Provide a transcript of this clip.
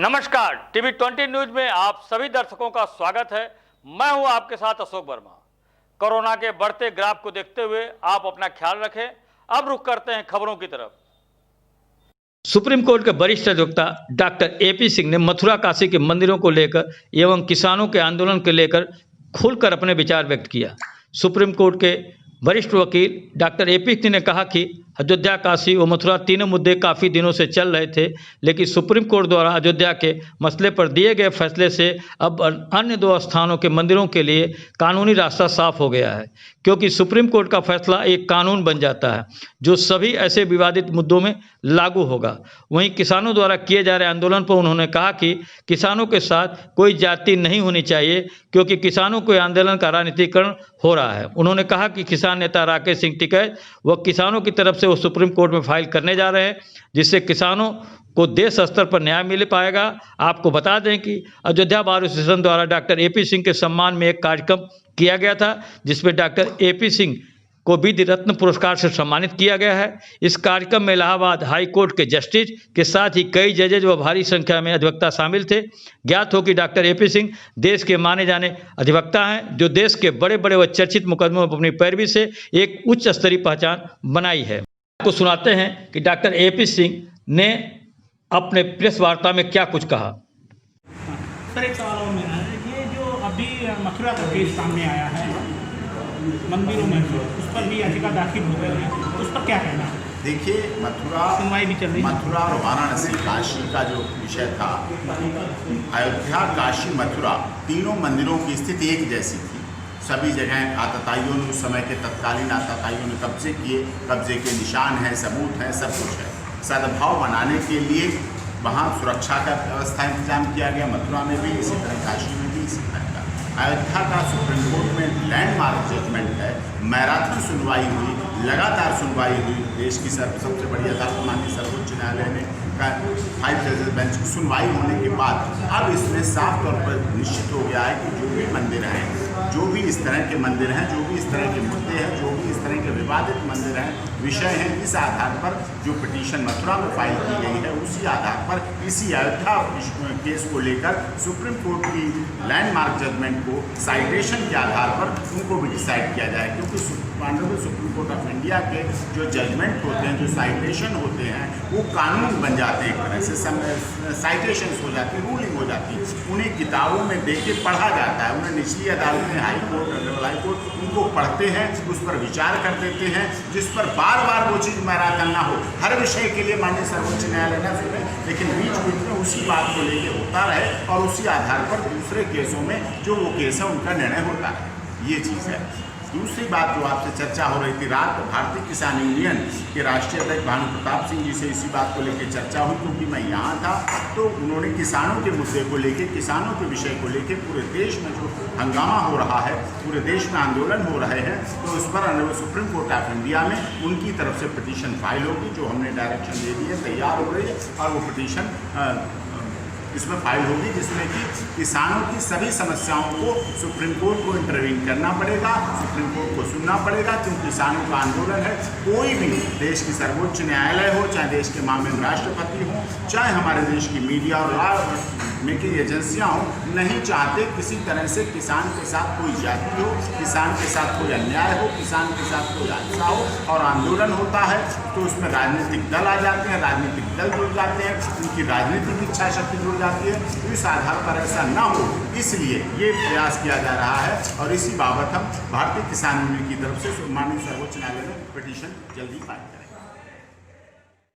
नमस्कार, TV 20 news में आप सभी दर्शकों का स्वागत है। मैं हूं आपके साथ अशोक वर्मा। कोरोना के बढ़ते ग्राफ को देखते हुए आप अपना ख्याल रखें। अब रुख करते हैं खबरों की तरफ। सुप्रीम कोर्ट के वरिष्ठ अधिवक्ता डॉक्टर एपी सिंह ने मथुरा काशी के मंदिरों को लेकर एवं किसानों के आंदोलन को लेकर खुलकर अपने विचार व्यक्त किया। सुप्रीम कोर्ट के वरिष्ठ वकील डॉक्टर एपी सिंह ने कहा कि अयोध्या, काशी और मथुरा तीनों मुद्दे काफ़ी दिनों से चल रहे थे, लेकिन सुप्रीम कोर्ट द्वारा अयोध्या के मसले पर दिए गए फैसले से अब अन्य दो स्थानों के मंदिरों के लिए कानूनी रास्ता साफ हो गया है, क्योंकि सुप्रीम कोर्ट का फैसला एक कानून बन जाता है जो सभी ऐसे विवादित मुद्दों में लागू होगा। वहीं किसानों द्वारा किए जा रहे आंदोलन पर उन्होंने कहा कि किसानों के साथ कोई जाति नहीं होनी चाहिए, क्योंकि किसानों के आंदोलन का राजनीतिकरण हो रहा है। उन्होंने कहा कि किसान नेता राकेश सिंह टिकैत व किसानों की तरफ से वो सुप्रीम कोर्ट में फाइल करने जा रहे हैं, जिससे किसानों को देश स्तर पर न्याय मिल पाएगा। आपको बता दें कि अयोध्या बार एसोसिएशन द्वारा डॉक्टर एपी सिंह के सम्मान में एक कार्यक्रम किया गया था, जिसमें डॉक्टर एपी सिंह को विधि रत्न पुरस्कार से सम्मानित किया गया है। इस कार्यक्रम में इलाहाबाद हाई कोर्ट के जस्टिस के साथ ही कई जजेज व भारी संख्या में अधिवक्ता शामिल थे। ज्ञात हो कि डॉक्टर एपी सिंह देश के माने जाने अधिवक्ता हैं, जो देश के बड़े बड़े व चर्चित मुकदमों में अपनी पैरवी से एक उच्च स्तरीय पहचान बनाई है। आपको सुनाते हैं कि डॉक्टर एपी सिंह ने अपने प्रेस वार्ता में क्या कुछ कहा। सर, एक सवाल और मेरा है, ये जो अभी मथुरा का केस सामने आया है मंदिरों में, उस पर भी याचिका दाखिल हो गई है, उस पर क्या कहना है? देखिए, मथुरा सुनवाई भी चल रही है। मथुरा और वाराणसी, काशी का जो विषय था, अयोध्या, काशी, मथुरा तीनों मंदिरों की स्थिति एक जैसी थी। सभी जगह आतताइयों ने, उस समय के तत्कालीन आतताइयों ने कब्जे किए, कब्जे के निशान हैं, सबूत हैं, सब कुछ है। सद्भाव बनाने के लिए वहाँ सुरक्षा का व्यवस्था इंतजाम किया गया, मथुरा में भी इसी तरह, काशी में भी इसी तरह का। अयोध्या का सुप्रीम कोर्ट में लैंडमार्क जजमेंट है, मैराथन सुनवाई हुई, लगातार सुनवाई हुई। देश की सबसे बड़ी अदालत माननीय सर्वोच्च न्यायालय ने 5 जजेस बेंच की सुनवाई होने के बाद अब इसमें साफ तौर पर निश्चित हो गया है कि जो भी मंदिर हैं, जो भी इस तरह के मंदिर हैं, जो भी इस तरह के मुद्दे हैं, जो भी इस तरह के विवादित मंदिर हैं, विषय हैं, इस आधार पर जो पिटीशन मथुरा में फाइल की गई है, उसी आधार पर इसी अयोध्या केस को लेकर सुप्रीम कोर्ट की लैंडमार्क जजमेंट को साइटेशन के आधार पर उनको भी डिसाइड किया जाए, क्योंकि honourable supreme court of India के जो जजमेंट होते हैं, जो साइटेशन होते हैं, वो कानून बन जाते हैं, एक तरह से साइटेशंस हो जाती है, रूलिंग हो जाती है। उन्हें किताबों में देख के पढ़ा जाता है, उन्हें निचली अदालत में, high court, honourable high court, उनको पढ़ते हैं, उस पर विचार कर देते हैं, जिस पर बार बार वो चीज़ मैराथन ना हो। हर विषय के लिए माननीय सर्वोच्च न्यायालय ना सुने, लेकिन बीच बीच में उसी बात को लेकर होता रहे और उसी आधार पर दूसरे केसों में जो वो केस है उनका निर्णय होता है। ये चीज़ है। दूसरी बात जो आपसे चर्चा हो रही थी, रात भारतीय किसान यूनियन के राष्ट्रीय अध्यक्ष भानु प्रताप सिंह जी से इसी बात को लेकर चर्चा हुई, क्योंकि मैं यहाँ था, तो उन्होंने किसानों के मुद्दे को लेकर, किसानों के विषय को लेकर, पूरे देश में जो हंगामा हो रहा है, पूरे देश में आंदोलन हो रहे हैं, तो उस पर सुप्रीम कोर्ट ऑफ इंडिया में उनकी तरफ से पिटीशन फाइल होगी, जो हमने डायरेक्शन दे दी है, तैयार हो रही है, और वो पिटीशन इसमें फाइल होगी, जिसमें कि किसानों की सभी समस्याओं को सुप्रीम कोर्ट को इंटरवीन करना पड़ेगा, सुप्रीम कोर्ट को सुनना पड़ेगा, क्योंकि किसानों का आंदोलन है। कोई भी देश की सर्वोच्च न्यायालय हो, चाहे देश के माननीय राष्ट्रपति हों, चाहे हमारे देश की मीडिया और लॉ मेकिंग एजेंसियाँ हों, नहीं चाहते किसी तरह से किसान के साथ कोई जाति हो, किसान के साथ कोई अन्याय हो, किसान के साथ कोई हिंसा हो, और आंदोलन होता है तो उसमें राजनीतिक दल आ जाते हैं, राजनीतिक दल जुड़ जाते हैं, उनकी राजनीतिक इच्छा शक्ति जुड़ जाती है। तो इस आधार पर ऐसा ना हो, इसलिए ये प्रयास किया जा रहा है, और इसी बाबत हम भारतीय किसान यूनियन की तरफ से माननीय सर्वोच्च न्यायालय में पिटीशन जल्दी फाइल करें।